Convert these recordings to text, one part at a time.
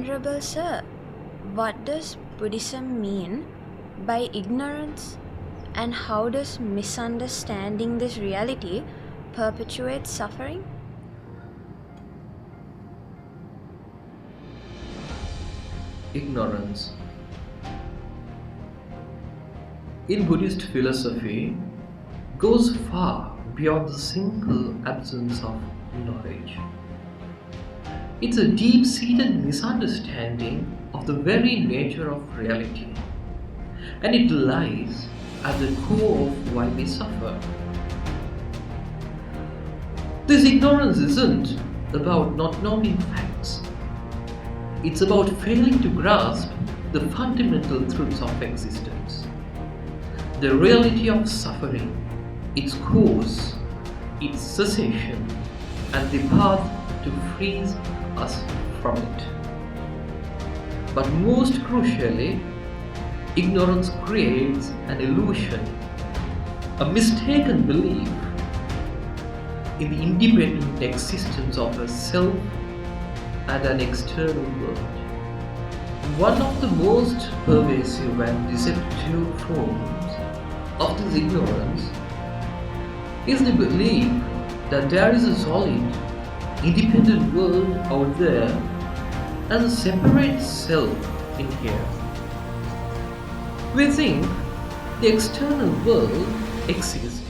Venerable Sir, what does Buddhism mean by ignorance, and how does misunderstanding this reality perpetuate suffering? Ignorance. In Buddhist philosophy, goes far beyond the simple absence of knowledge. It's a deep-seated misunderstanding of the very nature of reality, and it lies at the core of why we suffer. This ignorance isn't about not knowing facts. It's about failing to grasp the fundamental truths of existence. The reality of suffering, its cause, its cessation, and the path to free us from it. But most crucially, ignorance creates an illusion, a mistaken belief in the independent existence of a self and an external world. One of the most pervasive and deceptive forms of this ignorance is the belief that there is a solid, independent world out there and a separate self in here. We think the external world exists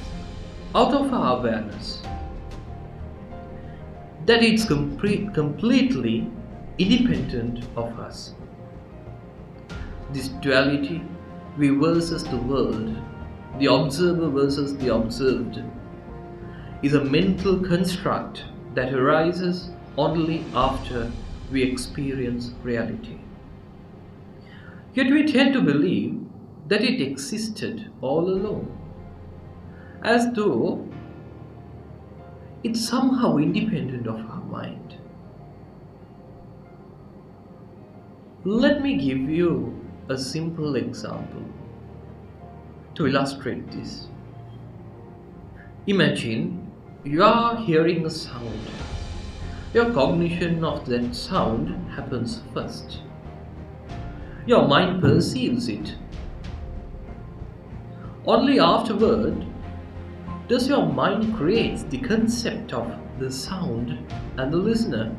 out of our awareness, that it's completely independent of us. This duality, we versus the world, the observer versus the observed, is a mental construct that arises only after we experience reality. Yet we tend to believe that it existed all along, as though it's somehow independent of our mind. Let me give you a simple example to illustrate this. Imagine you are hearing a sound. Your cognition of that sound happens first. Your mind perceives it. Only afterward does your mind create the concept of the sound and the listener.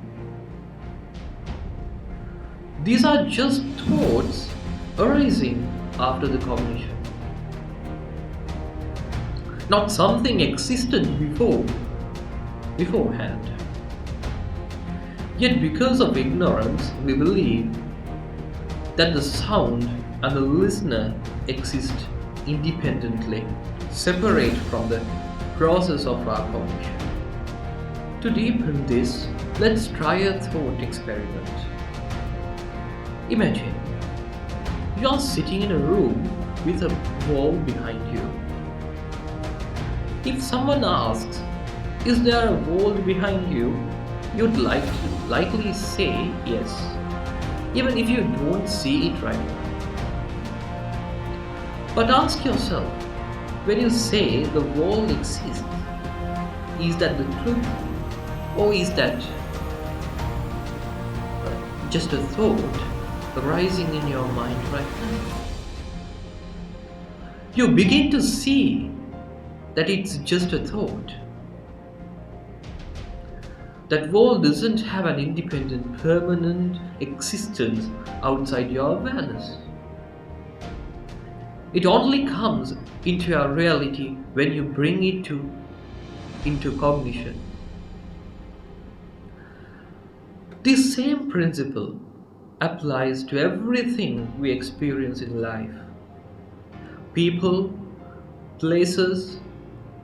These are just thoughts arising after the cognition, not something existed beforehand. Yet because of ignorance, we believe that the sound and the listener exist independently, separate from the process of our cognition. To deepen this, let's try a thought experiment. Imagine you are sitting in a room with a wall behind you. If someone asks, "Is there a wall behind you?" you'd likely say yes, even if you don't see it right now. But ask yourself, when you say the wall exists, is that the truth, or is that just a thought arising in your mind right now? You begin to see that it's just a thought. That wall doesn't have an independent, permanent existence outside your awareness. It only comes into your reality when you bring it into cognition. This same principle applies to everything we experience in life. People, places,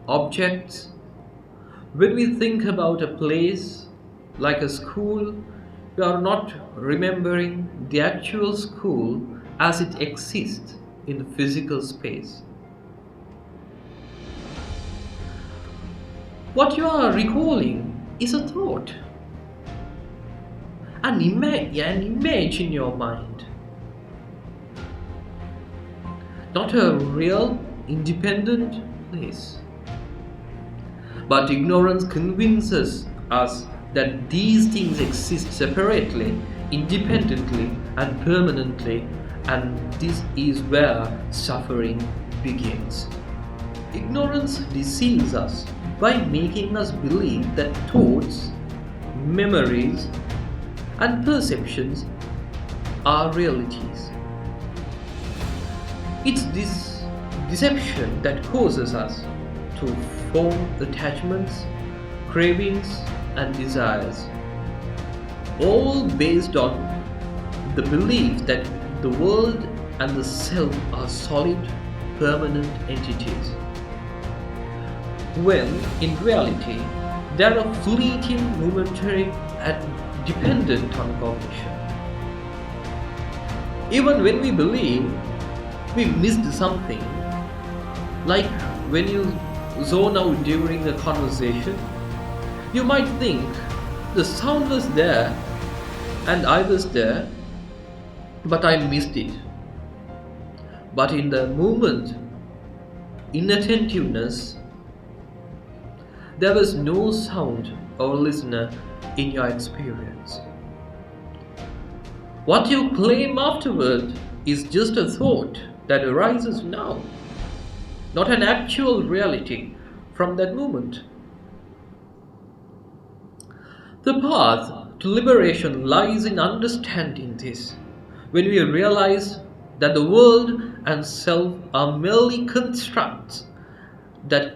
objects. When we think about a place like a school, we are not remembering the actual school as it exists in the physical space. What you are recalling is a thought, an image in your mind, not a real independent place. But ignorance convinces us that these things exist separately independently and permanently, and this is where suffering begins. Ignorance deceives us by making us believe that thoughts, memories, and perceptions are realities. It's this deception that causes us to form attachments, cravings, and desires, all based on the belief that the world and the self are solid, permanent entities, when in reality they are fleeting, momentary, and dependent on cognition. Even when we believe we missed something, like when you zone out during a conversation, you might think the sound was there and I was there, but I missed it. But in the moment, inattentiveness, there was no sound or listener in your experience. What you claim afterward is just a thought that arises now, not an actual reality from that moment. The path to liberation lies in understanding this, when we realize that the world and self are merely constructs that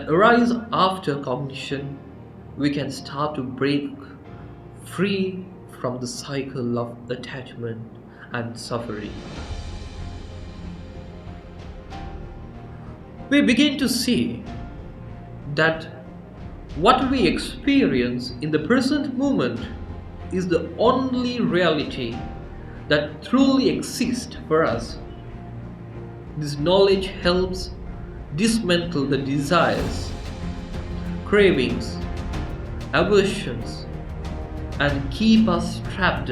arise after cognition. We can start to break free from the cycle of attachment and suffering. We begin to see that what we experience in the present moment is the only reality that truly exists for us. This knowledge helps dismantle the desires, cravings, aversions, and keep us trapped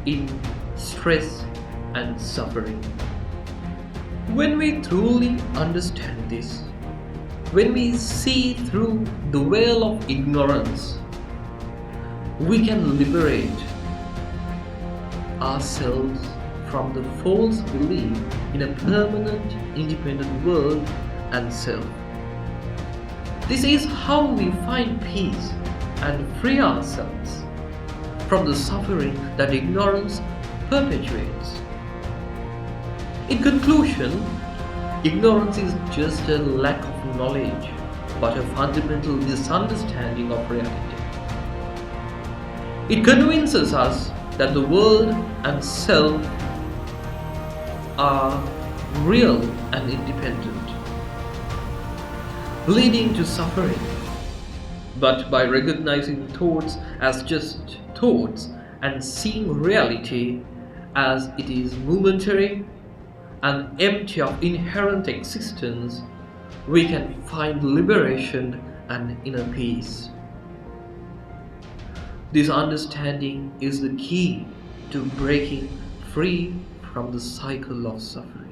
in stress and suffering. When we truly understand this, when we see through the veil of ignorance, we can liberate ourselves from the false belief in a permanent, independent world and self. This is how we find peace and free ourselves from the suffering that ignorance perpetuates. In conclusion, ignorance is just a lack of knowledge, but a fundamental misunderstanding of reality. It convinces us that the world and self are real and independent, leading to suffering. But by recognizing thoughts as just thoughts and seeing reality as it is momentary and empty of inherent existence, we can find liberation and inner peace. This understanding is the key to breaking free from the cycle of suffering.